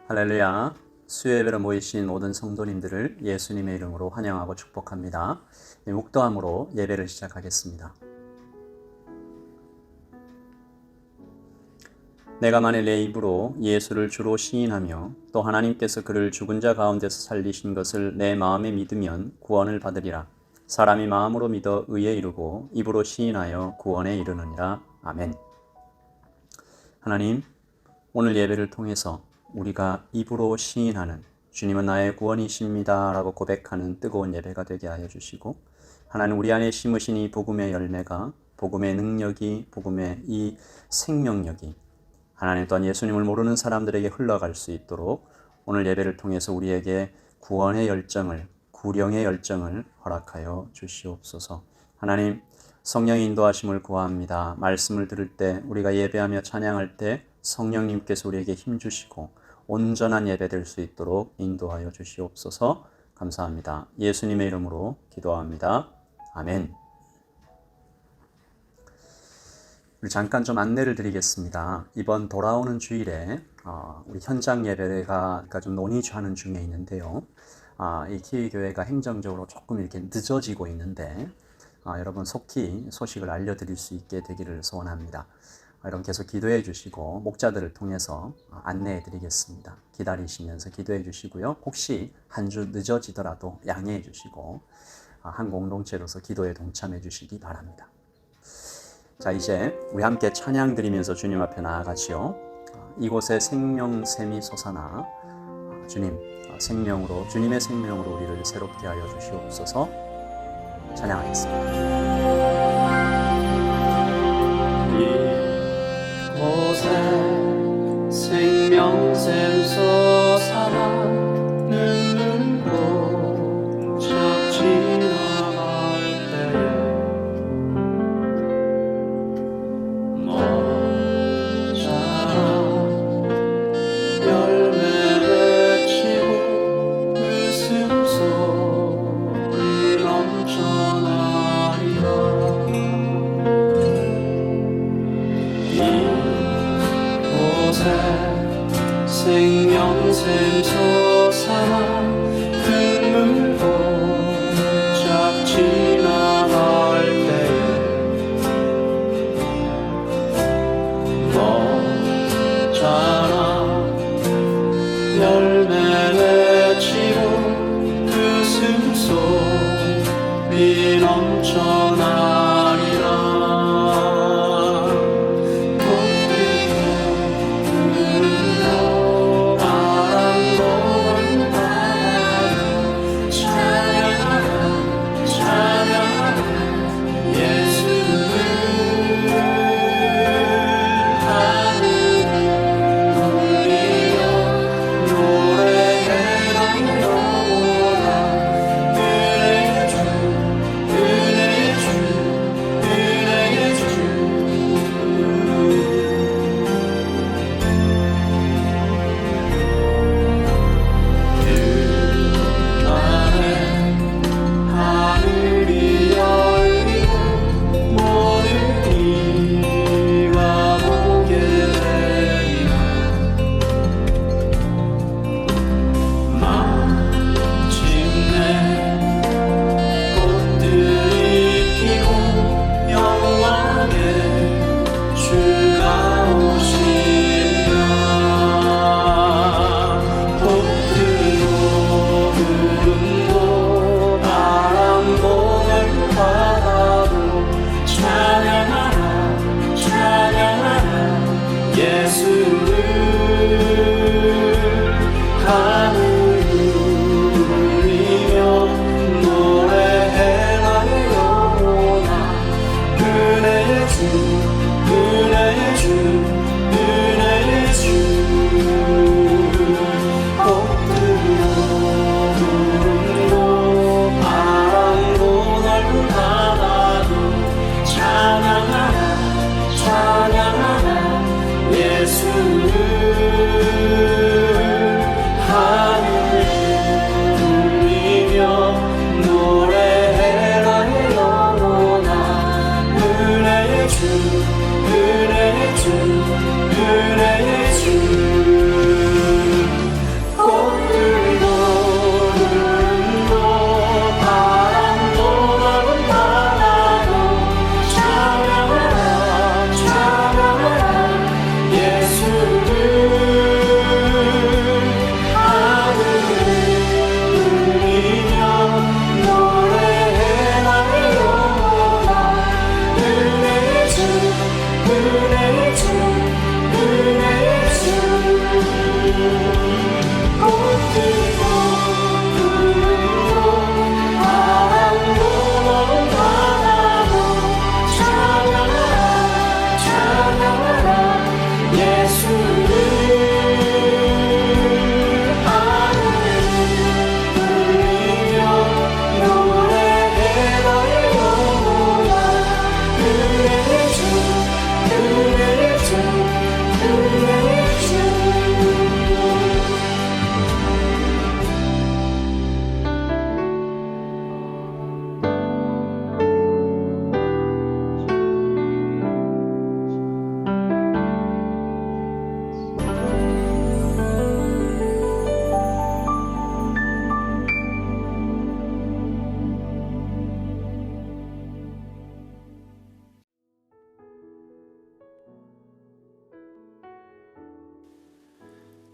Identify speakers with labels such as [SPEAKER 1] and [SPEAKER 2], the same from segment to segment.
[SPEAKER 1] 할렐루야. 수요예배로 모이신 모든 성도님들을 예수님의 이름으로 환영하고 축복합니다. 묵도함으로 예배를 시작하겠습니다. 내가 만일 내 입으로 예수를 주로 시인하며 또 하나님께서 그를 죽은 자 가운데서 살리신 것을 내 마음에 믿으면 구원을 받으리라. 사람이 마음으로 믿어 의에 이르고 입으로 시인하여 구원에 이르느니라. 아멘. 하나님, 오늘 예배를 통해서 우리가 입으로 시인하는 주님은 나의 구원이십니다 라고 고백하는 뜨거운 예배가 되게 하여 주시고, 하나님 우리 안에 심으신 이 복음의 열매가, 복음의 능력이, 복음의 이 생명력이 하나님 또한 예수님을 모르는 사람들에게 흘러갈 수 있도록 오늘 예배를 통해서 우리에게 구원의 열정을, 구령의 열정을 허락하여 주시옵소서. 하나님, 성령의 인도하심을 구합니다. 말씀을 들을 때, 우리가 예배하며 찬양할 때 성령님께서 우리에게 힘주시고 온전한 예배 될 수 있도록 인도하여 주시옵소서. 감사합니다. 예수님의 이름으로 기도합니다. 아멘. 잠깐 좀 안내를 드리겠습니다. 이번 돌아오는 주일에 우리 현장 예배가 좀 논의하는 중에 있는데요. 이 키위교회가 행정적으로 조금 이렇게 늦어지고 있는데 여러분 속히 소식을 알려드릴 수 있게 되기를 소원합니다. 여러분 계속 기도해 주시고 목자들을 통해서 안내해 드리겠습니다. 기다리시면서 기도해 주시고요. 혹시 한 주 늦어지더라도 양해해 주시고 한 공동체로서 기도에 동참해 주시기 바랍니다. 자, 이제 우리 함께 찬양 드리면서 주님 앞에 나아가지요. 이곳에 생명샘이 솟아나 주님 생명으로, 주님의 생명으로 우리를 새롭게 하여 주시옵소서. 찬양하겠습니다.
[SPEAKER 2] 이곳에 생명샘 솟아나 눈물 고쳐 지나갈 때에 모자라 열매 맺히고 웃음소리 넘쳐나리라. 이곳에 생명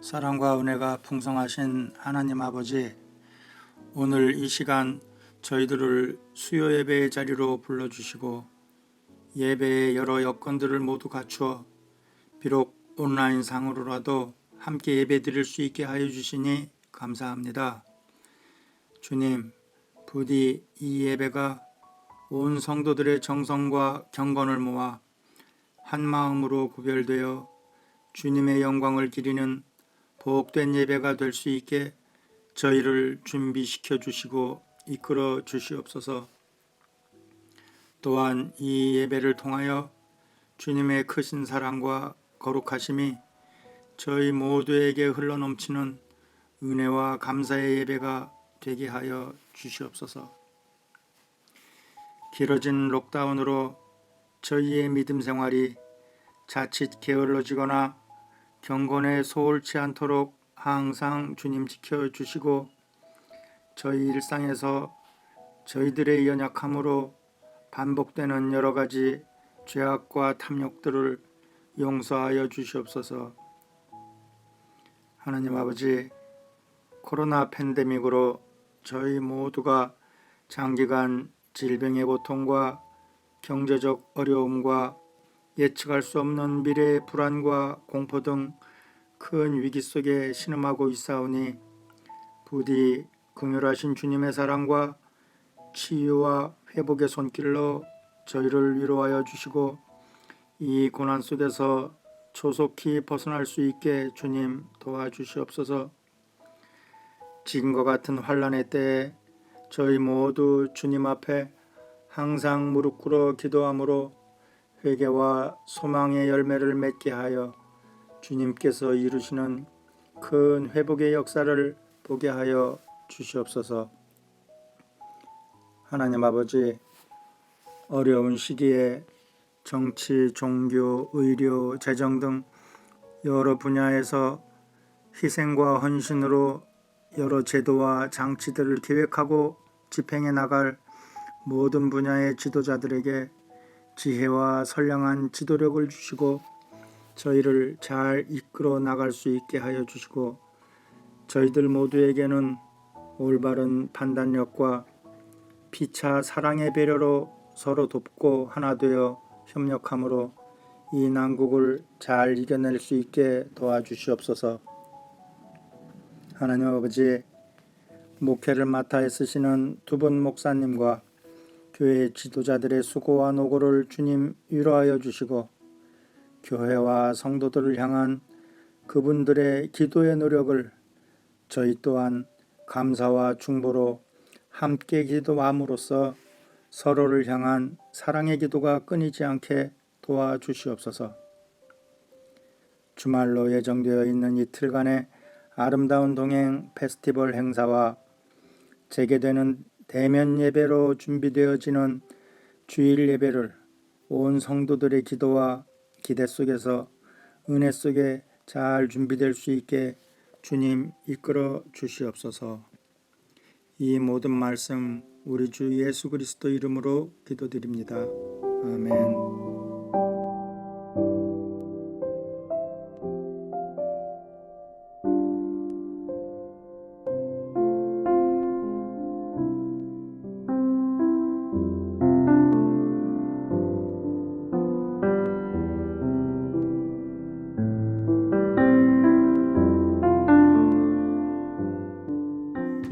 [SPEAKER 3] 사랑과 은혜가 풍성하신 하나님 아버지, 오늘 이 시간 저희들을 수요 예배의 자리로 불러주시고 예배의 여러 여건들을 모두 갖추어 비록 온라인 상으로라도 함께 예배 드릴 수 있게 하여 주시니 감사합니다. 주님, 부디 이 예배가 온 성도들의 정성과 경건을 모아 한 마음으로 구별되어 주님의 영광을 기리는 복된 예배가 될 수 있게 저희를 준비시켜 주시고 이끌어 주시옵소서. 또한 이 예배를 통하여 주님의 크신 사랑과 거룩하심이 저희 모두에게 흘러넘치는 은혜와 감사의 예배가 되게 하여 주시옵소서. 길어진 록다운으로 저희의 믿음 생활이 자칫 게을러지거나 경건에 소홀치 않도록 항상 주님 지켜주시고 저희 일상에서 저희들의 연약함으로 반복되는 여러 가지 죄악과 탐욕들을 용서하여 주시옵소서. 하나님 아버지, 코로나 팬데믹으로 저희 모두가 장기간 질병의 고통과 경제적 어려움과 예측할 수 없는 미래의 불안과 공포 등 큰 위기 속에 신음하고 있사오니 부디 긍휼하신 주님의 사랑과 치유와 회복의 손길로 저희를 위로하여 주시고 이 고난 속에서 조속히 벗어날 수 있게 주님 도와주시옵소서. 지금과 같은 환난의 때에 저희 모두 주님 앞에 항상 무릎 꿇어 기도함으로 회개와 소망의 열매를 맺게 하여 주님께서 이루시는 큰 회복의 역사를 보게 하여 주시옵소서. 하나님 아버지, 어려운 시기에 정치, 종교, 의료, 재정 등 여러 분야에서 희생과 헌신으로 여러 제도와 장치들을 기획하고 집행해 나갈 모든 분야의 지도자들에게 지혜와 선량한 지도력을 주시고 저희를 잘 이끌어 나갈 수 있게 하여 주시고 저희들 모두에게는 올바른 판단력과 피차 사랑의 배려로 서로 돕고 하나 되어 협력함으로 이 난국을 잘 이겨낼 수 있게 도와주시옵소서. 하나님 아버지, 목회를 맡아 애쓰시는 두 분 목사님과 교회 지도자들의 수고와 노고를 주님 위로하여 주시고 교회와 성도들을 향한 그분들의 기도의 노력을 저희 또한 감사와 중보로 함께 기도함으로써 서로를 향한 사랑의 기도가 끊이지 않게 도와주시옵소서. 주말로 예정되어 있는 이틀간의 아름다운 동행 페스티벌 행사와 재개되는 대면 예배로 준비되어지는 주일 예배를 온 성도들의 기도와 기대 속에서 은혜 속에 잘 준비될 수 있게 주님 이끌어 주시옵소서. 이 모든 말씀 우리 주 예수 그리스도 이름으로 기도드립니다. 아멘.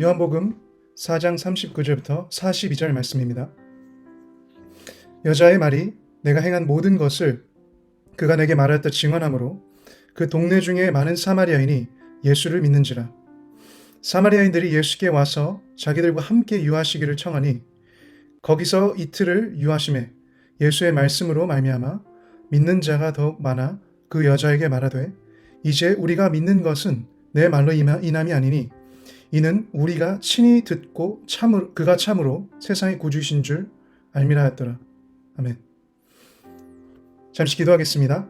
[SPEAKER 4] 요한복음 4장 39절부터 42절 말씀입니다. 여자의 말이 내가 행한 모든 것을 그가 내게 말하였다 증언하므로 그 동네 중에 많은 사마리아인이 예수를 믿는지라. 사마리아인들이 예수께 와서 자기들과 함께 유하시기를 청하니 거기서 이틀을 유하심에 예수의 말씀으로 말미암아 믿는 자가 더욱 많아 그 여자에게 말하되 이제 우리가 믿는 것은 내 말로 인함이 아니니 이는 우리가 친히 듣고 그가 참으로 세상의 구주이신 줄 알미라 하였더라. 아멘. 잠시 기도하겠습니다.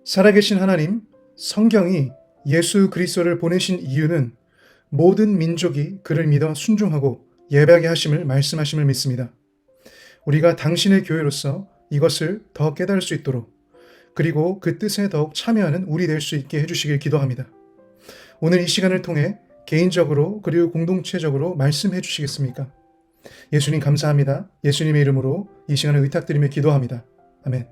[SPEAKER 4] 살아계신 하나님, 성경이 예수 그리스도를 보내신 이유는 모든 민족이 그를 믿어 순종하고 예배하게 하심을 말씀하심을 믿습니다. 우리가 당신의 교회로서 이것을 더 깨달을 수 있도록 그리고 그 뜻에 더욱 참여하는 우리 될 수 있게 해주시길 기도합니다. 오늘 이 시간을 통해 개인적으로 그리고 공동체적으로 말씀해 주시겠습니까? 예수님 감사합니다. 예수님의 이름으로 이 시간을 의탁드리며 기도합니다. 아멘.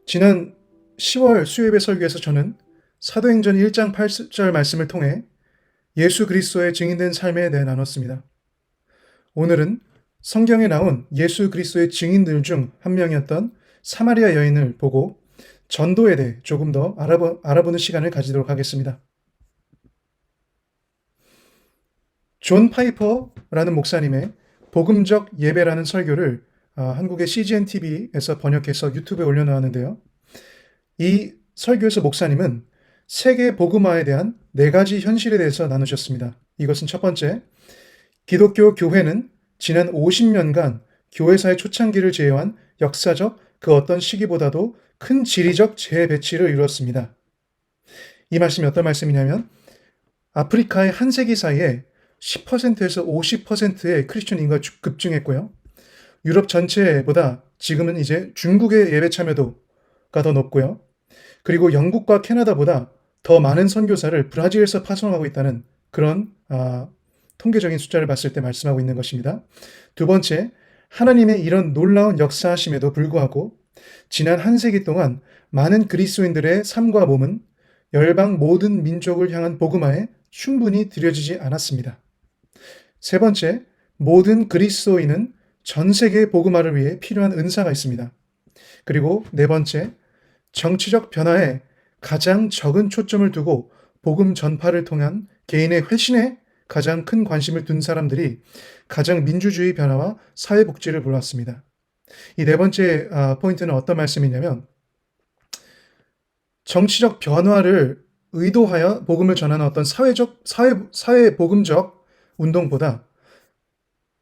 [SPEAKER 4] 지난 10월 수요예배 설교에서 저는 사도행전 1장 8절 말씀을 통해 예수 그리스도의 증인된 삶에 대해 나눴습니다. 오늘은 성경에 나온 예수 그리스도의 증인들 중 한 명이었던 사마리아 여인을 보고 전도에 대해 조금 더 알아보는 시간을 가지도록 하겠습니다. 존 파이퍼라는 목사님의 복음적 예배라는 설교를 한국의 CGN TV에서 번역해서 유튜브에 올려놓았는데요. 이 설교에서 목사님은 세계 복음화에 대한 4가지 현실에 대해서 나누셨습니다. 이것은 첫 번째, 기독교 교회는 지난 50년간 교회사의 초창기를 제외한 역사적 그 어떤 시기보다도 큰 지리적 재배치를 이루었습니다. 이 말씀이 어떤 말씀이냐면 아프리카의 한 세기 사이에 10%에서 50%의 크리스천 인구가 급증했고요. 유럽 전체보다 지금은 이제 중국의 예배 참여도가 더 높고요. 그리고 영국과 캐나다보다 더 많은 선교사를 브라질에서 파송하고 있다는 그런 통계적인 숫자를 봤을 때 말씀하고 있는 것입니다. 두 번째, 하나님의 이런 놀라운 역사하심에도 불구하고 지난 한 세기 동안 많은 그리스도인들의 삶과 몸은 열방 모든 민족을 향한 복음화에 충분히 들여지지 않았습니다. 세 번째, 모든 그리스도인은 전 세계 복음화를 위해 필요한 은사가 있습니다. 그리고 네 번째, 정치적 변화에 가장 적은 초점을 두고 복음 전파를 통한 개인의 회신에 가장 큰 관심을 둔 사람들이 가장 민주주의 변화와 사회복지를 불러왔습니다. 이 네 번째 포인트는 어떤 말씀이냐면 정치적 변화를 의도하여 복음을 전하는 어떤 사회 복음적 운동보다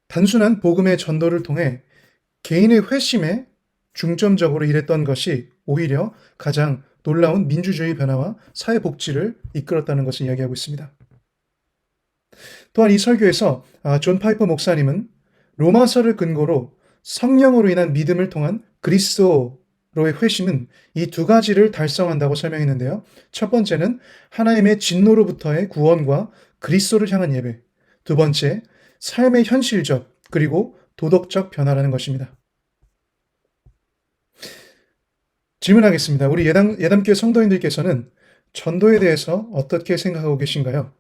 [SPEAKER 4] 단순한 복음의 전도를 통해 개인의 회심에 중점적으로 일했던 것이 오히려 가장 놀라운 민주주의 변화와 사회복지를 이끌었다는 것을 이야기하고 있습니다. 또한 이 설교에서 존 파이퍼 목사님은 로마서를 근거로 성령으로 인한 믿음을 통한 그리스도로의 회심은 이 두 가지를 달성한다고 설명했는데요. 첫 번째는 하나님의 진노로부터의 구원과 그리스도를 향한 예배. 두 번째, 삶의 현실적 그리고 도덕적 변화라는 것입니다. 질문하겠습니다. 우리 예담교회 성도인들께서는 전도에 대해서 어떻게 생각하고 계신가요?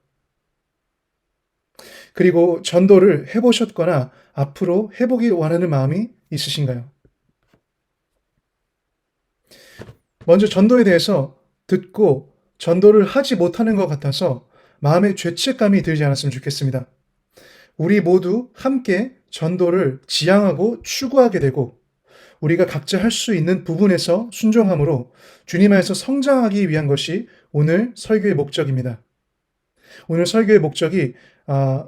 [SPEAKER 4] 그리고 전도를 해보셨거나 앞으로 해보길 원하는 마음이 있으신가요? 먼저 전도에 대해서 듣고 전도를 하지 못하는 것 같아서 마음에 죄책감이 들지 않았으면 좋겠습니다. 우리 모두 함께 전도를 지향하고 추구하게 되고 우리가 각자 할 수 있는 부분에서 순종함으로 주님 안에서 성장하기 위한 것이 오늘 설교의 목적입니다. 오늘 설교의 목적이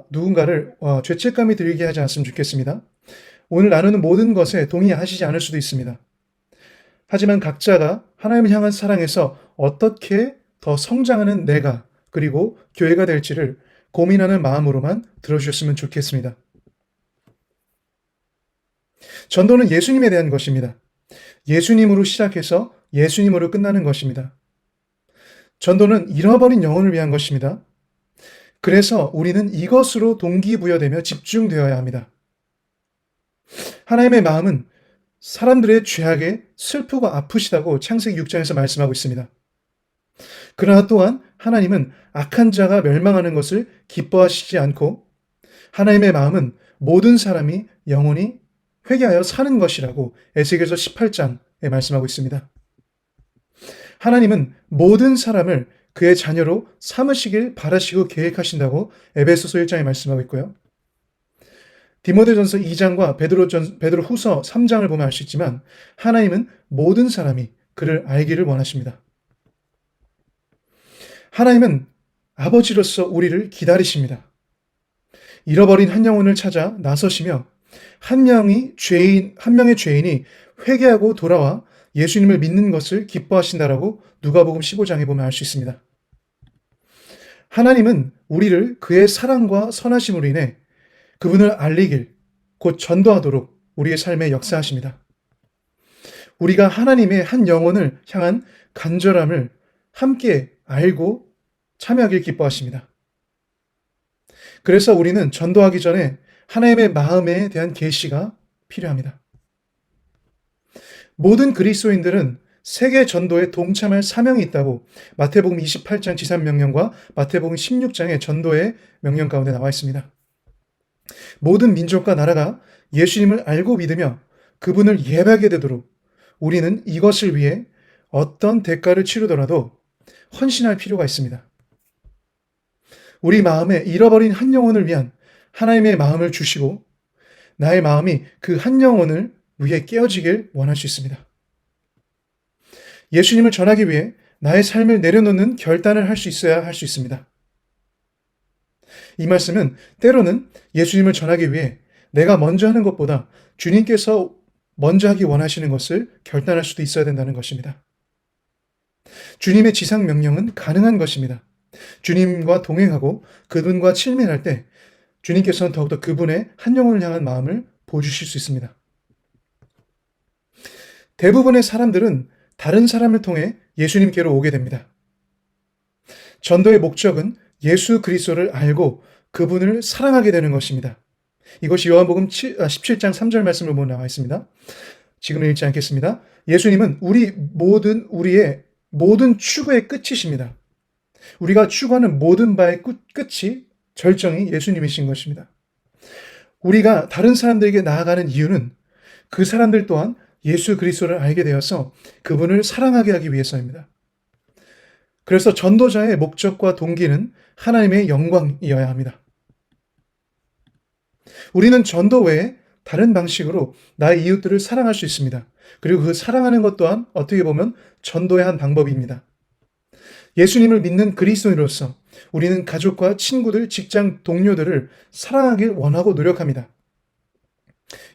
[SPEAKER 4] 누군가를 죄책감이 들게 하지 않았으면 좋겠습니다. 오늘 나누는 모든 것에 동의하시지 않을 수도 있습니다. 하지만 각자가 하나님을 향한 사랑에서 어떻게 더 성장하는 내가 그리고 교회가 될지를 고민하는 마음으로만 들어주셨으면 좋겠습니다. 전도는 예수님에 대한 것입니다. 예수님으로 시작해서 예수님으로 끝나는 것입니다. 전도는 잃어버린 영혼을 위한 것입니다. 그래서 우리는 이것으로 동기부여되며 집중되어야 합니다. 하나님의 마음은 사람들의 죄악에 슬프고 아프시다고 창세기 6장에서 말씀하고 있습니다. 그러나 또한 하나님은 악한 자가 멸망하는 것을 기뻐하시지 않고 하나님의 마음은 모든 사람이 영원히 회개하여 사는 것이라고 에스겔서 18장에 말씀하고 있습니다. 하나님은 모든 사람을 그의 자녀로 삼으시길 바라시고 계획하신다고 에베소서 1장에 말씀하고 있고요. 디모데전서 2장과 베드로후서 3장을 보면 알 수 있지만 하나님은 모든 사람이 그를 알기를 원하십니다. 하나님은 아버지로서 우리를 기다리십니다. 잃어버린 한 영혼을 찾아 나서시며 한 명의 죄인이 회개하고 돌아와 예수님을 믿는 것을 기뻐하신다라고 누가복음 15장에 보면 알 수 있습니다. 하나님은 우리를 그의 사랑과 선하심으로 인해 그분을 알리길 곧 전도하도록 우리의 삶에 역사하십니다. 우리가 하나님의 한 영혼을 향한 간절함을 함께 알고 참여하길 기뻐하십니다. 그래서 우리는 전도하기 전에 하나님의 마음에 대한 계시가 필요합니다. 모든 그리스도인들은 세계 전도에 동참할 사명이 있다고 마태복음 28장 지산명령과 마태복음 16장의 전도의 명령 가운데 나와 있습니다. 모든 민족과 나라가 예수님을 알고 믿으며 그분을 예배하게 되도록 우리는 이것을 위해 어떤 대가를 치르더라도 헌신할 필요가 있습니다. 우리 마음에 잃어버린 한 영혼을 위한 하나님의 마음을 주시고 나의 마음이 그 한 영혼을 위해 깨어지길 원할 수 있습니다. 예수님을 전하기 위해 나의 삶을 내려놓는 결단을 할 수 있어야 할 수 있습니다. 이 말씀은 때로는 예수님을 전하기 위해 내가 먼저 하는 것보다 주님께서 먼저 하기 원하시는 것을 결단할 수도 있어야 된다는 것입니다. 주님의 지상 명령은 가능한 것입니다. 주님과 동행하고 그분과 친밀할 때 주님께서는 더욱더 그분의 한 영혼을 향한 마음을 보여주실 수 있습니다. 대부분의 사람들은 다른 사람을 통해 예수님께로 오게 됩니다. 전도의 목적은 예수 그리스도를 알고 그분을 사랑하게 되는 것입니다. 이것이 요한복음 17장 3절 말씀을 보면 나와 있습니다. 지금은 읽지 않겠습니다. 예수님은 우리의 모든 추구의 끝이십니다. 우리가 추구하는 모든 바의 끝이 절정이 예수님이신 것입니다. 우리가 다른 사람들에게 나아가는 이유는 그 사람들 또한 예수 그리스도를 알게 되어서 그분을 사랑하게 하기 위해서입니다. 그래서 전도자의 목적과 동기는 하나님의 영광이어야 합니다. 우리는 전도 외에 다른 방식으로 나의 이웃들을 사랑할 수 있습니다. 그리고 그 사랑하는 것 또한 어떻게 보면 전도의 한 방법입니다. 예수님을 믿는 그리스도인으로서 우리는 가족과 친구들, 직장 동료들을 사랑하길 원하고 노력합니다.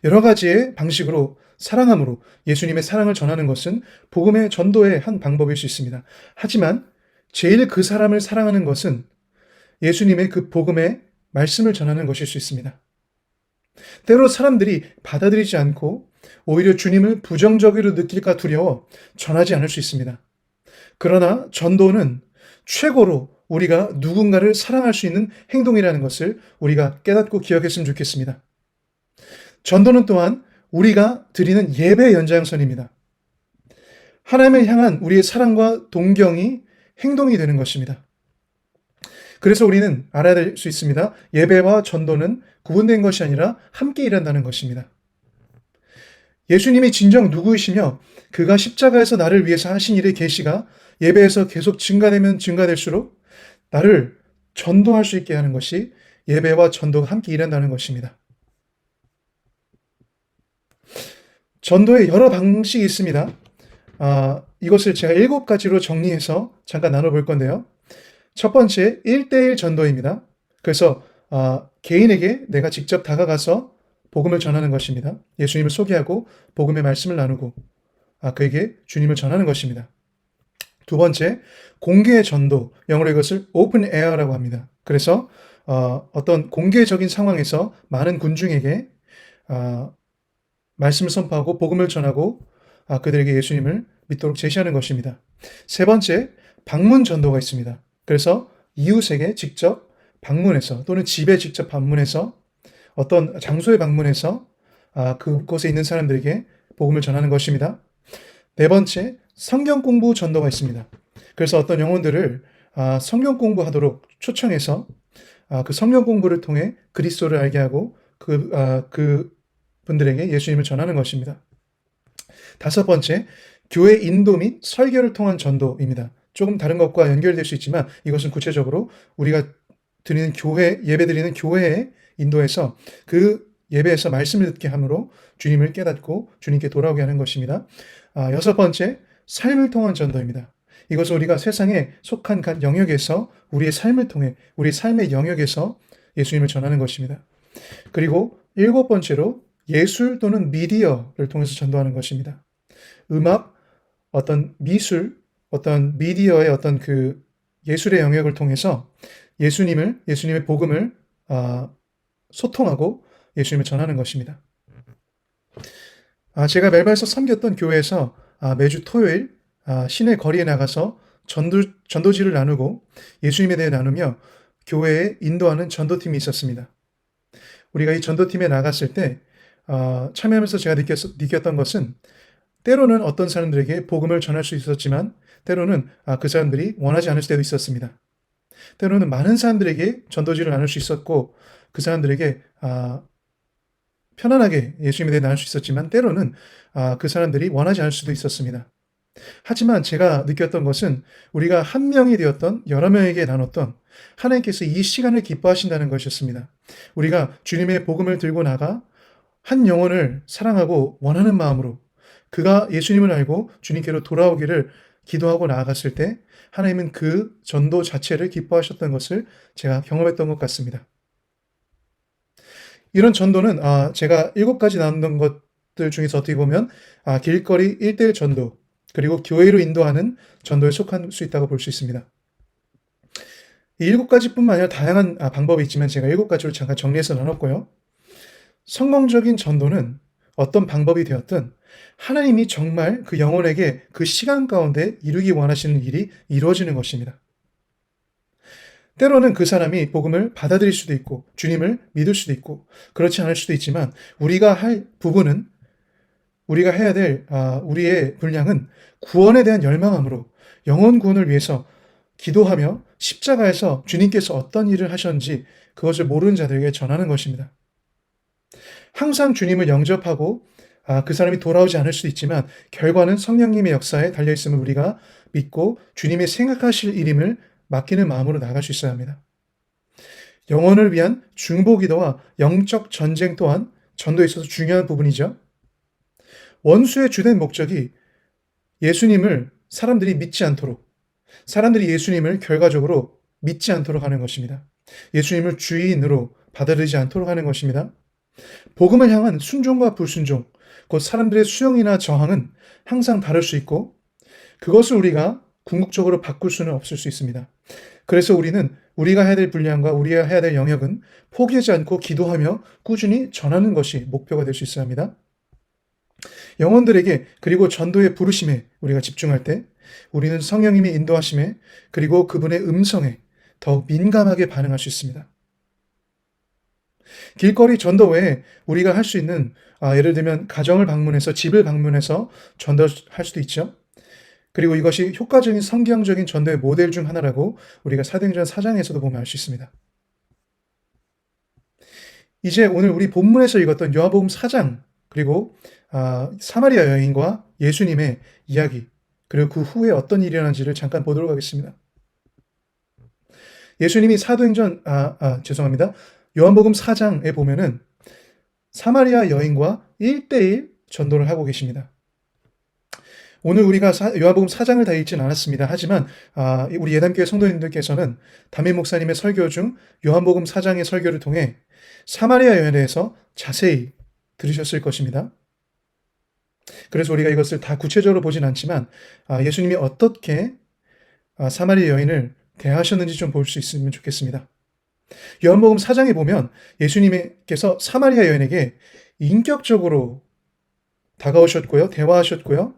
[SPEAKER 4] 여러 가지의 방식으로 사랑함으로 예수님의 사랑을 전하는 것은 복음의 전도의 한 방법일 수 있습니다. 하지만 제일 그 사람을 사랑하는 것은 예수님의 그 복음의 말씀을 전하는 것일 수 있습니다. 때로 사람들이 받아들이지 않고 오히려 주님을 부정적으로 느낄까 두려워 전하지 않을 수 있습니다. 그러나 전도는 최고로 우리가 누군가를 사랑할 수 있는 행동이라는 것을 우리가 깨닫고 기억했으면 좋겠습니다. 전도는 또한 우리가 드리는 예배의 연장선입니다. 하나님을 향한 우리의 사랑과 동경이 행동이 되는 것입니다. 그래서 우리는 알아야 될 수 있습니다. 예배와 전도는 구분된 것이 아니라 함께 일한다는 것입니다. 예수님이 진정 누구이시며 그가 십자가에서 나를 위해서 하신 일의 계시가 예배에서 계속 증가되면 증가될수록 나를 전도할 수 있게 하는 것이 예배와 전도가 함께 일한다는 것입니다. 전도의 여러 방식이 있습니다. 이것을 제가 7가지로 정리해서 잠깐 나눠볼 건데요. 첫 번째, 1:1 전도입니다. 그래서 개인에게 내가 직접 다가가서 복음을 전하는 것입니다. 예수님을 소개하고 복음의 말씀을 나누고 그에게 주님을 전하는 것입니다. 두 번째, 공개의 전도, 영어로 이것을 오픈 에어라고 합니다. 그래서 어떤 공개적인 상황에서 많은 군중에게 말씀을 선포하고 복음을 전하고 그들에게 예수님을 믿도록 제시하는 것입니다. 세 번째, 방문 전도가 있습니다. 그래서 이웃에게 직접 방문해서 또는 집에 직접 방문해서 어떤 장소에 방문해서 그곳에 있는 사람들에게 복음을 전하는 것입니다. 네 번째, 성경 공부 전도가 있습니다. 그래서 어떤 영혼들을 성경 공부하도록 초청해서 그 성경 공부를 통해 그리스도를 알게 하고 그 분들에게 예수님을 전하는 것입니다. 다섯 번째, 교회 인도 및 설교를 통한 전도입니다. 조금 다른 것과 연결될 수 있지만 이것은 구체적으로 우리가 드리는 예배 드리는 교회에 인도해서 그 예배에서 말씀을 듣게 함으로 주님을 깨닫고 주님께 돌아오게 하는 것입니다. 여섯 번째, 삶을 통한 전도입니다. 이것은 우리가 세상에 속한 각 영역에서 우리의 삶을 통해 우리 삶의 영역에서 예수님을 전하는 것입니다. 그리고 일곱 번째로 예술 또는 미디어를 통해서 전도하는 것입니다. 음악, 어떤 미술, 어떤 미디어의 어떤 그 예술의 영역을 통해서 예수님의 복음을 소통하고 예수님을 전하는 것입니다. 제가 멜바에서 섬겼던 교회에서 매주 토요일 시내 거리에 나가서 전도지를 나누고 예수님에 대해 나누며 교회에 인도하는 전도팀이 있었습니다. 우리가 이 전도팀에 나갔을 때 참여하면서 제가 느꼈던 것은 때로는 어떤 사람들에게 복음을 전할 수 있었지만 때로는 그 사람들이 원하지 않을 때도 있었습니다. 때로는 많은 사람들에게 전도지를 나눌 수 있었고 그 사람들에게 편안하게 예수님에 대해 나눌 수 있었지만 때로는 그 사람들이 원하지 않을 수도 있었습니다. 하지만 제가 느꼈던 것은 우리가 한 명이 되었던 여러 명에게 나눴던 하나님께서 이 시간을 기뻐하신다는 것이었습니다. 우리가 주님의 복음을 들고 나가 한 영혼을 사랑하고 원하는 마음으로 그가 예수님을 알고 주님께로 돌아오기를 기도하고 나아갔을 때 하나님은 그 전도 자체를 기뻐하셨던 것을 제가 경험했던 것 같습니다. 이런 전도는 제가 7가지 나눴던 것들 중에서 어떻게 보면 길거리 1:1 전도 그리고 교회로 인도하는 전도에 속할 수 있다고 볼 수 있습니다. 이 7가지뿐만 아니라 다양한 방법이 있지만 제가 7가지로 잠깐 정리해서 나눴고요. 성공적인 전도는 어떤 방법이 되었든 하나님이 정말 그 영혼에게 그 시간 가운데 이루기 원하시는 일이 이루어지는 것입니다. 때로는 그 사람이 복음을 받아들일 수도 있고 주님을 믿을 수도 있고 그렇지 않을 수도 있지만 우리가 할 부분은 우리가 해야 될 우리의 분량은 구원에 대한 열망함으로 영혼 구원을 위해서 기도하며 십자가에서 주님께서 어떤 일을 하셨는지 그것을 모르는 자들에게 전하는 것입니다. 항상 주님을 영접하고 그 사람이 돌아오지 않을 수도 있지만 결과는 성령님의 역사에 달려있음을 우리가 믿고 주님의 생각하실 일임을 맡기는 마음으로 나아갈 수 있어야 합니다. 영혼을 위한 중보기도와 영적 전쟁 또한 전도에 있어서 중요한 부분이죠. 원수의 주된 목적이 예수님을 사람들이 믿지 않도록 사람들이 예수님을 결과적으로 믿지 않도록 하는 것입니다. 예수님을 주인으로 받아들이지 않도록 하는 것입니다. 복음을 향한 순종과 불순종, 곧 사람들의 수용이나 저항은 항상 다를 수 있고 그것을 우리가 궁극적으로 바꿀 수는 없을 수 있습니다. 그래서 우리는 우리가 해야 될 분량과 우리가 해야 될 영역은 포기하지 않고 기도하며 꾸준히 전하는 것이 목표가 될 수 있어야 합니다. 영혼들에게 그리고 전도의 부르심에 우리가 집중할 때 우리는 성령님의 인도하심에 그리고 그분의 음성에 더욱 민감하게 반응할 수 있습니다. 길거리 전도 외에 우리가 할 수 있는 예를 들면 가정을 방문해서 집을 방문해서 전도할 수도 있죠. 그리고 이것이 효과적인 성경적인 전도의 모델 중 하나라고 우리가 사도행전 4장에서도 보면 알 수 있습니다. 이제 오늘 우리 본문에서 읽었던 요한복음 4장 그리고 사마리아 여인과 예수님의 이야기 그리고 그 후에 어떤 일이 일어난지를 잠깐 보도록 하겠습니다. 예수님이 요한복음 4장에 보면은 사마리아 여인과 1:1 전도를 하고 계십니다. 오늘 우리가 요한복음 4장을 다 읽지는 않았습니다. 하지만 우리 예담교회 성도님들께서는 담임 목사님의 설교 중 요한복음 4장의 설교를 통해 사마리아 여인에 대해서 자세히 들으셨을 것입니다. 그래서 우리가 이것을 다 구체적으로 보진 않지만 예수님이 어떻게 사마리아 여인을 대하셨는지 좀 볼 수 있으면 좋겠습니다. 요한복음 4장에 보면 예수님께서 사마리아 여인에게 인격적으로 다가오셨고요. 대화하셨고요.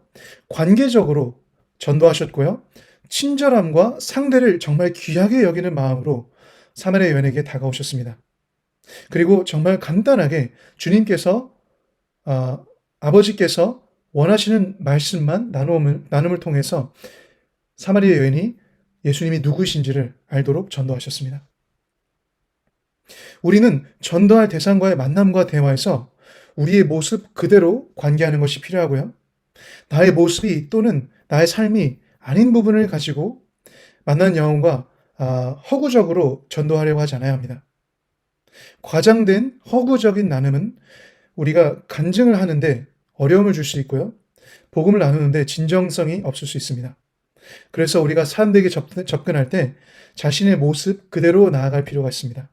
[SPEAKER 4] 관계적으로 전도하셨고요. 친절함과 상대를 정말 귀하게 여기는 마음으로 사마리아 여인에게 다가오셨습니다. 그리고 정말 간단하게 주님께서 아버지께서 원하시는 말씀만 나눔을 통해서 사마리아 여인이 예수님이 누구신지를 알도록 전도하셨습니다. 우리는 전도할 대상과의 만남과 대화에서 우리의 모습 그대로 관계하는 것이 필요하고요. 나의 모습이 또는 나의 삶이 아닌 부분을 가지고 만난 영혼과 허구적으로 전도하려고 하지 않아야 합니다. 과장된 허구적인 나눔은 우리가 간증을 하는데 어려움을 줄 수 있고요. 복음을 나누는데 진정성이 없을 수 있습니다. 그래서 우리가 사람들에게 접근할 때 자신의 모습 그대로 나아갈 필요가 있습니다.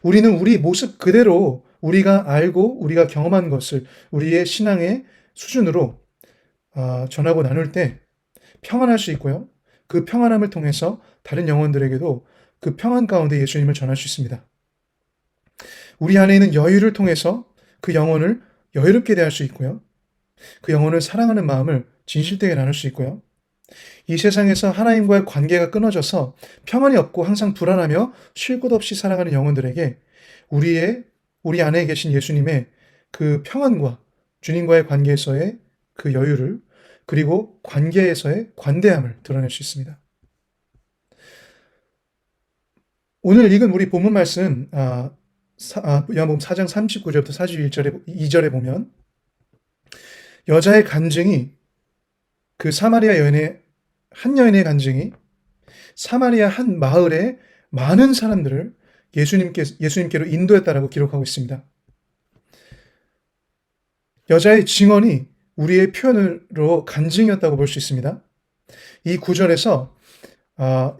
[SPEAKER 4] 우리는 우리 모습 그대로 우리가 알고 우리가 경험한 것을 우리의 신앙의 수준으로 전하고 나눌 때 평안할 수 있고요. 그 평안함을 통해서 다른 영혼들에게도 그 평안 가운데 예수님을 전할 수 있습니다. 우리 안에 있는 여유를 통해서 그 영혼을 여유롭게 대할 수 있고요. 그 영혼을 사랑하는 마음을 진실되게 나눌 수 있고요. 이 세상에서 하나님과의 관계가 끊어져서 평안이 없고 항상 불안하며 쉴 곳 없이 살아가는 영혼들에게 우리 안에 계신 예수님의 그 평안과 주님과의 관계에서의 그 여유를, 그리고 관계에서의 관대함을 드러낼 수 있습니다. 오늘 읽은 우리 본문 말씀 요한복음 4장 39절부터 41절에 2절에 보면 여자의 간증이, 그 사마리아 여인의 한 여인의 간증이 사마리아 한 마을의 많은 사람들을 예수님께로 인도했다라고 기록하고 있습니다. 여자의 증언이 우리의 표현으로 간증이었다고 볼 수 있습니다. 이 구절에서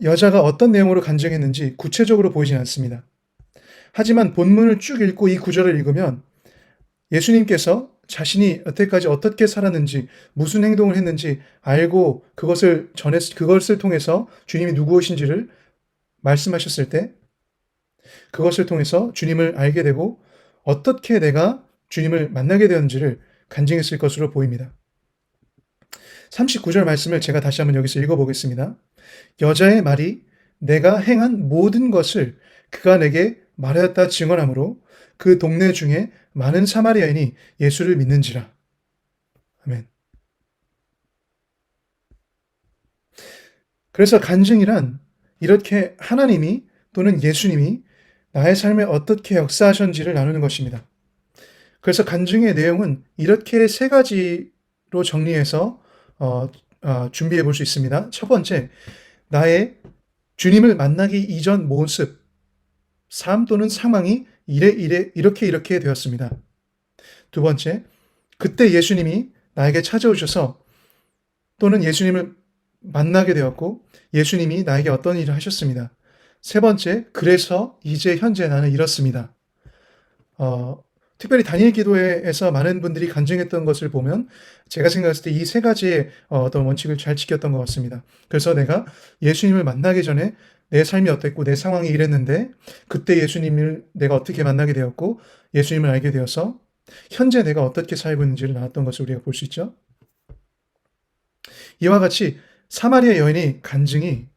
[SPEAKER 4] 여자가 어떤 내용으로 간증했는지 구체적으로 보이진 않습니다. 하지만 본문을 쭉 읽고 이 구절을 읽으면 예수님께서 자신이 여태까지 어떻게 살았는지, 무슨 행동을 했는지 알고 그것을 통해서 주님이 누구이신지를 말씀하셨을 때, 그것을 통해서 주님을 알게 되고 어떻게 내가 주님을 만나게 되었는지를 간증했을 것으로 보입니다. 39절 말씀을 제가 다시 한번 여기서 읽어보겠습니다. 여자의 말이 내가 행한 모든 것을 그가 내게 말하였다 증언하므로 그 동네 중에 많은 사마리아인이 예수를 믿는지라. 아멘. 그래서 간증이란 이렇게 하나님이 또는 예수님이 나의 삶에 어떻게 역사하셨는지를 나누는 것입니다. 그래서 간증의 내용은 이렇게 세 가지로 정리해서 준비해 볼 수 있습니다. 첫 번째, 나의 주님을 만나기 이전 모습, 삶 또는 상황이 이렇게 되었습니다. 두 번째, 그때 예수님이 나에게 찾아오셔서 또는 예수님을 만나게 되었고 예수님이 나에게 어떤 일을 하셨습니다. 세 번째, 그래서 이제 현재 나는 이렇습니다. 특별히 다니엘 기도회에서 많은 분들이 간증했던 것을 보면 제가 생각했을 때 이 세 가지의 어떤 원칙을 잘 지켰던 것 같습니다. 그래서 내가 예수님을 만나기 전에 내 삶이 어땠고 내 상황이 이랬는데 그때 예수님을 내가 어떻게 만나게 되었고 예수님을 알게 되어서 현재 내가 어떻게 살고 있는지를 나눴던 것을 우리가 볼 수 있죠. 이와 같이 사마리아 여인의 간증이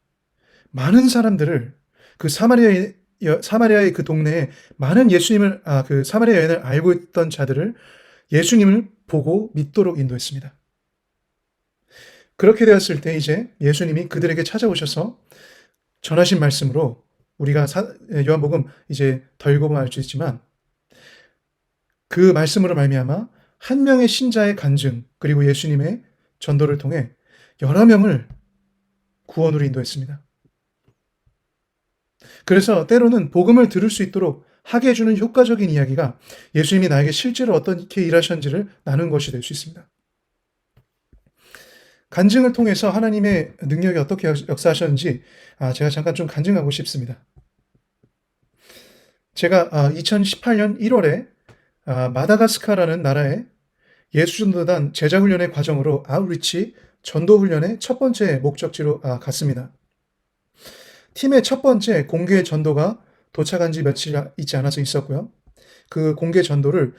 [SPEAKER 4] 많은 사람들을 그 사마리아의 그 동네에 많은 그 사마리아 여인을 알고 있던 자들을 예수님을 보고 믿도록 인도했습니다. 그렇게 되었을 때 이제 예수님이 그들에게 찾아오셔서 전하신 말씀으로 우리가 요한복음 이제 더 읽어보면 알 수 있지만 그 말씀으로 말미암아 한 명의 신자의 간증 그리고 예수님의 전도를 통해 여러 명을 구원으로 인도했습니다. 그래서 때로는 복음을 들을 수 있도록 하게 해주는 효과적인 이야기가 예수님이 나에게 실제로 어떻게 일하셨는지를 나눈 것이 될 수 있습니다. 간증을 통해서 하나님의 능력이 어떻게 역사하셨는지 제가 잠깐 좀 간증하고 싶습니다. 제가 2018년 1월에 마다가스카라는 나라에 예수전도단 제자훈련의 과정으로 아웃리치 전도훈련의 첫 번째 목적지로 갔습니다. 팀의 첫 번째 공개 전도가 도착한 지 며칠 있지 않아서 있었고요. 그 공개 전도를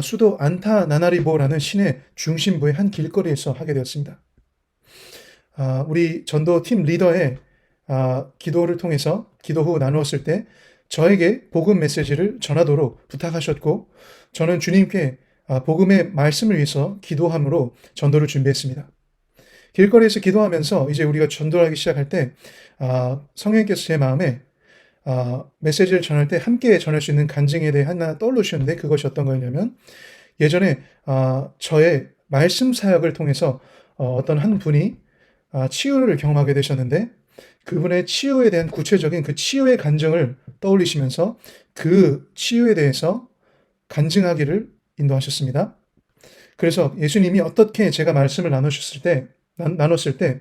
[SPEAKER 4] 수도 안타나나리보라는 시내 중심부의 한 길거리에서 하게 되었습니다. 우리 전도팀 리더의 기도를 통해서 기도 후 나누었을 때 저에게 복음 메시지를 전하도록 부탁하셨고 저는 주님께 복음의 말씀을 위해서 기도함으로 전도를 준비했습니다. 길거리에서 기도하면서 이제 우리가 전도를 하기 시작할 때 성령님께서 제 마음에 메시지를 전할 때 함께 전할 수 있는 간증에 대해 하나 떠올르셨는데 그것이 어떤 거였냐면 예전에 저의 말씀 사역을 통해서 어떤 한 분이 치유를 경험하게 되셨는데 그분의 치유에 대한 구체적인 그 치유의 간증을 떠올리시면서 그 치유에 대해서 간증하기를 인도하셨습니다. 그래서 예수님이 어떻게 제가 말씀을 나눴을 때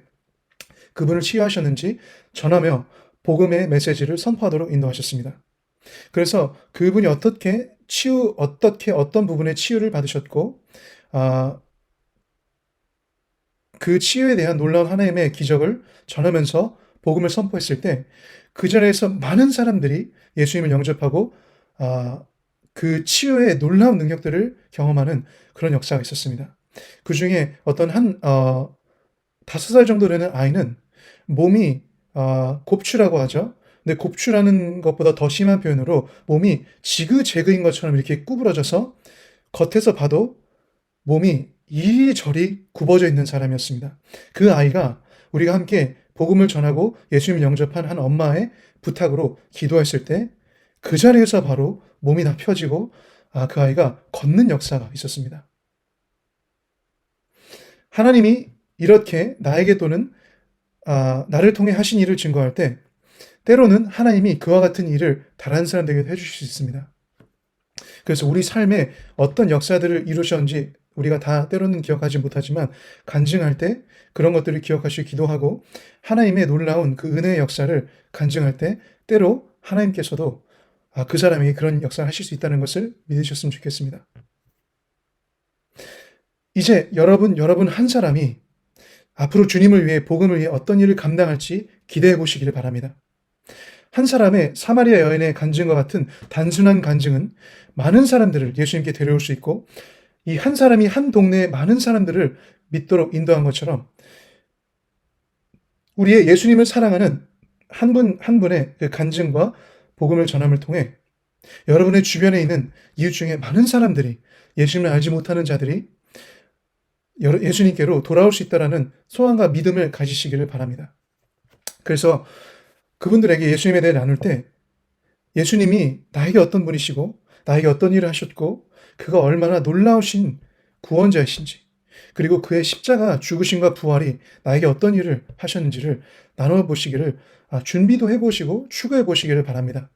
[SPEAKER 4] 그분을 치유하셨는지 전하며 복음의 메시지를 선포하도록 인도하셨습니다. 그래서 그분이 어떤 부분의 치유를 받으셨고 그 치유에 대한 놀라운 하나님의 기적을 전하면서 복음을 선포했을 때 그 자리에서 많은 사람들이 예수님을 영접하고 그 치유의 놀라운 능력들을 경험하는 그런 역사가 있었습니다. 그 중에 어떤 5살 정도 되는 아이는 몸이 곱추라고 하죠. 근데 곱추라는 것보다 더 심한 표현으로 몸이 지그재그인 것처럼 이렇게 구부러져서 겉에서 봐도 몸이 이리저리 굽어져 있는 사람이었습니다. 그 아이가 우리가 함께 복음을 전하고 예수님을 영접한 한 엄마의 부탁으로 기도했을 때 그 자리에서 바로 몸이 다 펴지고 그 아이가 걷는 역사가 있었습니다. 하나님이 이렇게 나에게 또는 나를 통해 하신 일을 증거할 때 때로는 하나님이 그와 같은 일을 다른 사람들에게도 해주실 수 있습니다. 그래서 우리 삶에 어떤 역사들을 이루셨는지 우리가 다 때로는 기억하지 못하지만 간증할 때 그런 것들을 기억하시고 기도하고 하나님의 놀라운 그 은혜의 역사를 간증할 때 때로 하나님께서도 그 사람에게 그런 역사를 하실 수 있다는 것을 믿으셨으면 좋겠습니다. 이제 여러분 한 사람이 앞으로 주님을 위해 복음을 위해 어떤 일을 감당할지 기대해 보시기를 바랍니다. 한 사람의 사마리아 여인의 간증과 같은 단순한 간증은 많은 사람들을 예수님께 데려올 수 있고 이 한 사람이 한 동네의 많은 사람들을 믿도록 인도한 것처럼 우리의 예수님을 사랑하는 한 분의 그 간증과 복음을 전함을 통해 여러분의 주변에 있는 이웃 중에 많은 사람들이 예수님을 알지 못하는 자들이 예수님께로 돌아올 수 있다는 소망과 믿음을 가지시기를 바랍니다. 그래서 그분들에게 예수님에 대해 나눌 때 예수님이 나에게 어떤 분이시고 나에게 어떤 일을 하셨고 그가 얼마나 놀라우신 구원자이신지 그리고 그의 십자가 죽으심과 부활이 나에게 어떤 일을 하셨는지를 나눠보시기를 준비도 해보시고 추구해보시기를 바랍니다.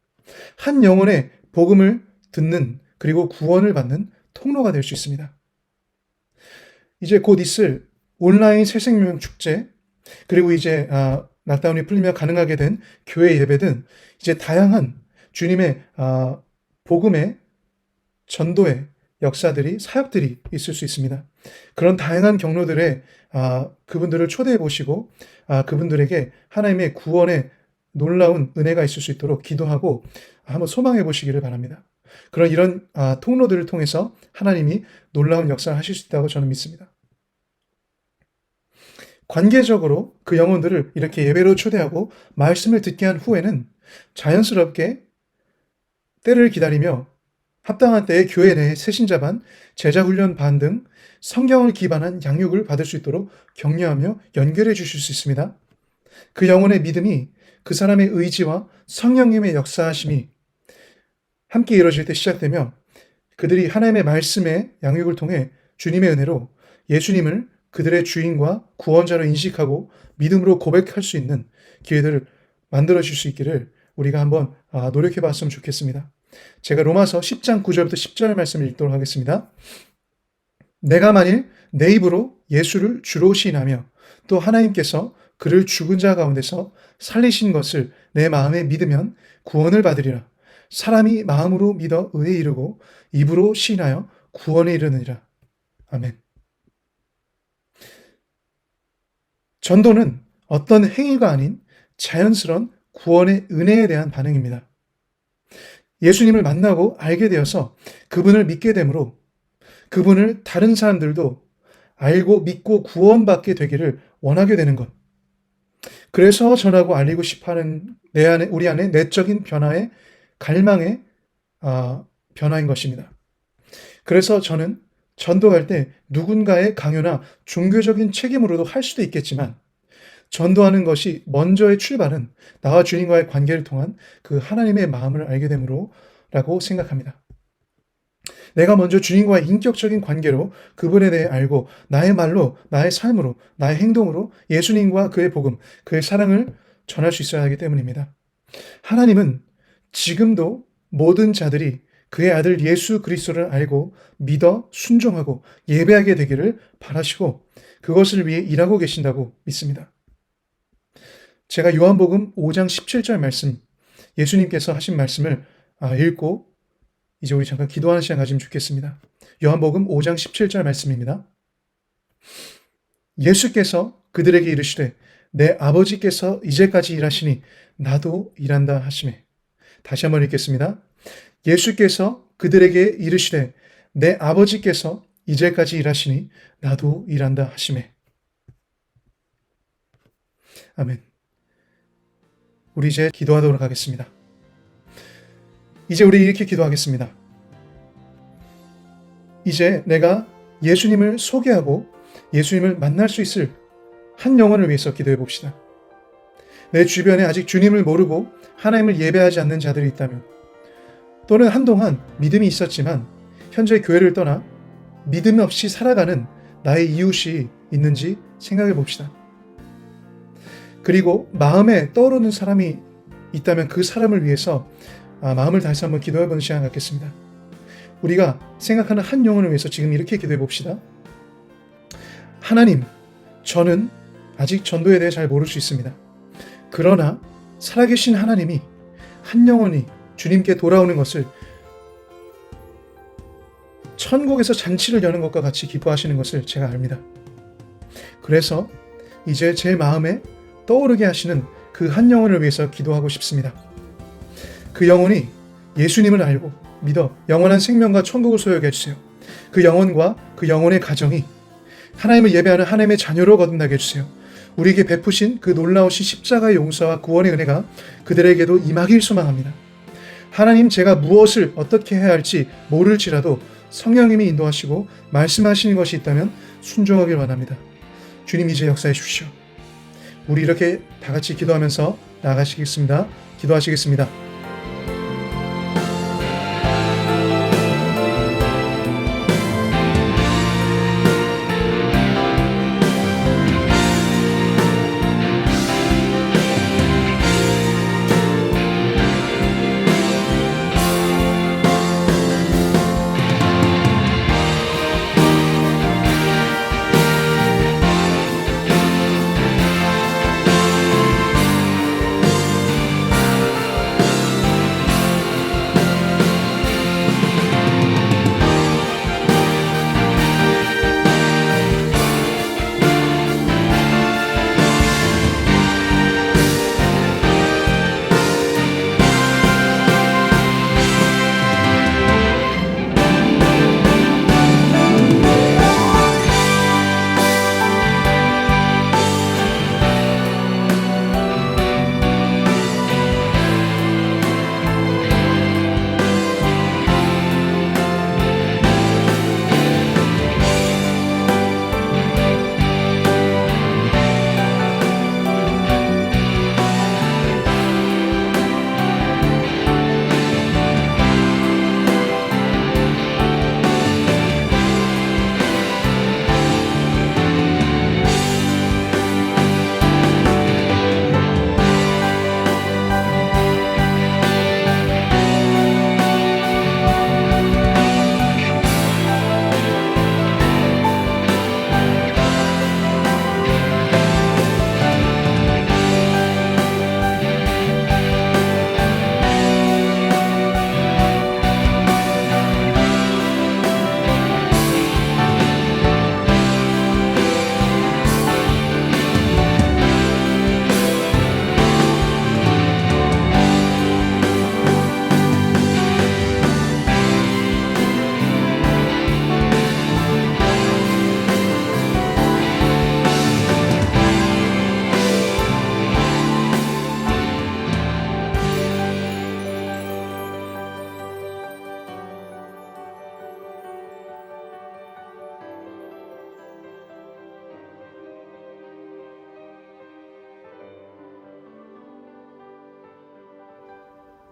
[SPEAKER 4] 한 영혼의 복음을 듣는 그리고 구원을 받는 통로가 될 수 있습니다. 이제 곧 있을 온라인 새생명 축제 그리고 이제 락다운이 풀리며 가능하게 된 교회 예배 등 이제 다양한 주님의 복음의 전도의 역사들이 사역들이 있을 수 있습니다. 그런 다양한 경로들에 그분들을 초대해 보시고 그분들에게 하나님의 구원의 놀라운 은혜가 있을 수 있도록 기도하고 한번 소망해 보시기를 바랍니다. 그런 이런 통로들을 통해서 하나님이 놀라운 역사를 하실 수 있다고 저는 믿습니다. 관계적으로 그 영혼들을 이렇게 예배로 초대하고 말씀을 듣게 한 후에는 자연스럽게 때를 기다리며 합당한 때에 교회 내 새신자반, 제자훈련 반 등 성경을 기반한 양육을 받을 수 있도록 격려하며 연결해 주실 수 있습니다. 그 영혼의 믿음이 그 사람의 의지와 성령님의 역사하심이 함께 이루어질 때 시작되며 그들이 하나님의 말씀의 양육을 통해 주님의 은혜로 예수님을 그들의 주인과 구원자로 인식하고 믿음으로 고백할 수 있는 기회들을 만들어 줄 수 있기를 우리가 한번 노력해 봤으면 좋겠습니다. 제가 로마서 10장 9절부터 10절 말씀을 읽도록 하겠습니다. 내가 만일 내 입으로 예수를 주로 시인하며 또 하나님께서 그를 죽은 자 가운데서 살리신 것을 내 마음에 믿으면 구원을 받으리라. 사람이 마음으로 믿어 의에 이르고 입으로 시인하여 구원에 이르느니라. 아멘. 전도는 어떤 행위가 아닌 자연스러운 구원의 은혜에 대한 반응입니다. 예수님을 만나고 알게 되어서 그분을 믿게 되므로 그분을 다른 사람들도 알고 믿고 구원받게 되기를 원하게 되는 것. 그래서 전하고 알리고 싶어하는 우리 안에 내적인 변화의 갈망의 변화인 것입니다. 그래서 저는 전도할 때 누군가의 강요나 종교적인 책임으로도 할 수도 있겠지만 전도하는 것이 먼저의 출발은 나와 주님과의 관계를 통한 그 하나님의 마음을 알게 됨으로라고 생각합니다. 내가 먼저 주님과의 인격적인 관계로 그분에 대해 알고 나의 말로, 나의 삶으로, 나의 행동으로 예수님과 그의 복음, 그의 사랑을 전할 수 있어야 하기 때문입니다. 하나님은 지금도 모든 자들이 그의 아들 예수 그리스도를 알고 믿어 순종하고 예배하게 되기를 바라시고 그것을 위해 일하고 계신다고 믿습니다. 제가 요한복음 5장 17절 말씀, 예수님께서 하신 말씀을 읽고 이제 우리 잠깐 기도하는 시간 가지면 좋겠습니다. 요한복음 5장 17절 말씀입니다. 예수께서 그들에게 이르시되 내 아버지께서 이제까지 일하시니 나도 일한다 하시매. 다시 한번 읽겠습니다. 예수께서 그들에게 이르시되 내 아버지께서 이제까지 일하시니 나도 일한다 하시매. 아멘. 우리 이제 기도하도록 하겠습니다. 이제 우리 이렇게 기도하겠습니다. 이제 내가 예수님을 소개하고 예수님을 만날 수 있을 한 영혼을 위해서 기도해 봅시다. 내 주변에 아직 주님을 모르고 하나님을 예배하지 않는 자들이 있다면, 또는 한동안 믿음이 있었지만 현재 교회를 떠나 믿음 없이 살아가는 나의 이웃이 있는지 생각해 봅시다. 그리고 마음에 떠오르는 사람이 있다면 그 사람을 위해서 마음을 다해서 한번 기도해 보는 시간 갖겠습니다. 우리가 생각하는 한 영혼을 위해서 지금 이렇게 기도해 봅시다. 하나님, 저는 아직 전도에 대해 잘 모를 수 있습니다. 그러나 살아계신 하나님이 한 영혼이 주님께 돌아오는 것을 천국에서 잔치를 여는 것과 같이 기뻐하시는 것을 제가 압니다. 그래서 이제 제 마음에 떠오르게 하시는 그 한 영혼을 위해서 기도하고 싶습니다. 그 영혼이 예수님을 알고 믿어 영원한 생명과 천국을 소유하게 해주세요. 그 영혼과 그 영혼의 가정이 하나님을 예배하는 하나님의 자녀로 거듭나게 해주세요. 우리에게 베푸신 그 놀라우신 십자가의 용서와 구원의 은혜가 그들에게도 임하길 소망합니다. 하나님, 제가 무엇을 어떻게 해야 할지 모를지라도 성령님이 인도하시고 말씀하시는 것이 있다면 순종하길 원합니다. 주님, 이제 역사해 주십시오. 우리 이렇게 다 같이 기도하면서 나가시겠습니다. 기도하시겠습니다.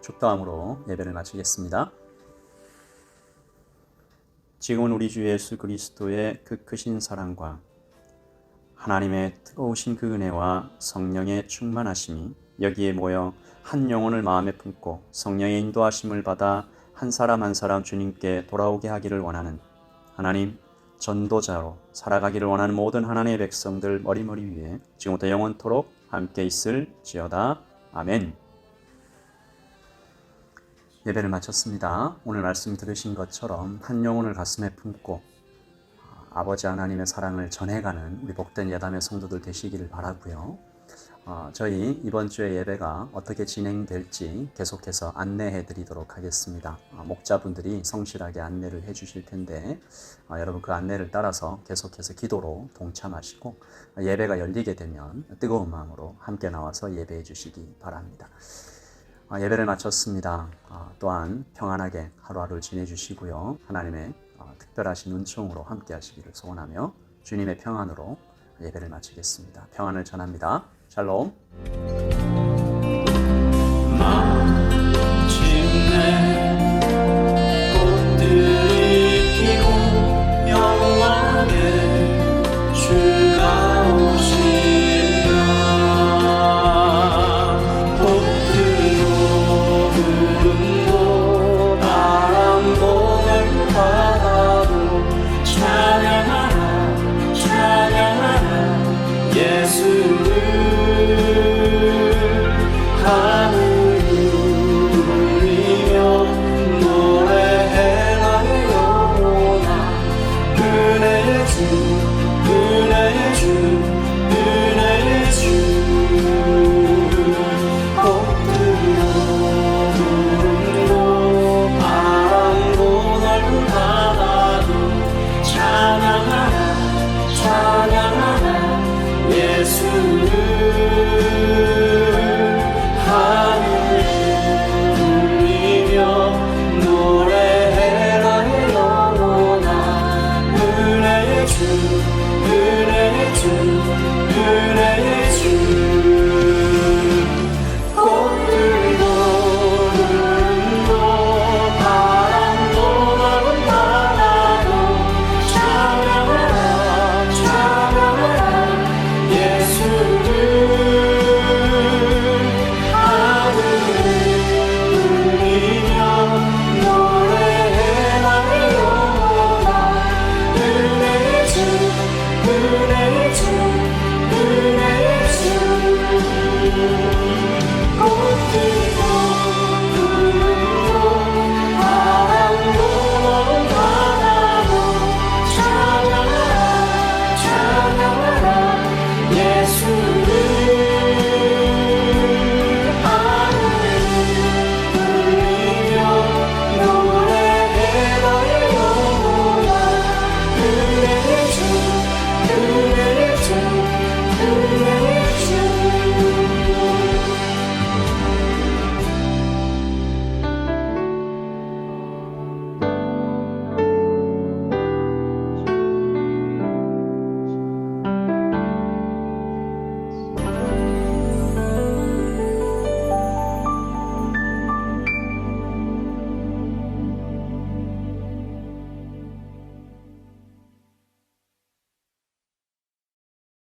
[SPEAKER 1] 축도함으로 예배를 마치겠습니다. 지금은 우리 주 예수 그리스도의 그 크신 사랑과 하나님의 뜨거우신 그 은혜와 성령의 충만하심이 여기에 모여 한 영혼을 마음에 품고 성령의 인도하심을 받아 한 사람 한 사람 주님께 돌아오게 하기를 원하는 하나님 전도자로 살아가기를 원하는 모든 하나님의 백성들 머리머리 위에 지금부터 영원토록 함께 있을지어다. 아멘. 예배를 마쳤습니다. 오늘 말씀 들으신 것처럼 한 영혼을 가슴에 품고 아버지 하나님의 사랑을 전해가는 우리 복된 예담의 성도들 되시기를 바라고요. 저희 이번 주에 예배가 어떻게 진행될지 계속해서 안내해 드리도록 하겠습니다. 목자분들이 성실하게 안내를 해 주실 텐데 여러분 그 안내를 따라서 계속해서 기도로 동참하시고 예배가 열리게 되면 뜨거운 마음으로 함께 나와서 예배해 주시기 바랍니다. 예배를 마쳤습니다. 또한 평안하게 하루하루를 지내주시고요. 하나님의 특별하신 은총으로 함께 하시기를 소원하며 주님의 평안으로 예배를 마치겠습니다. 평안을 전합니다. 샬롬.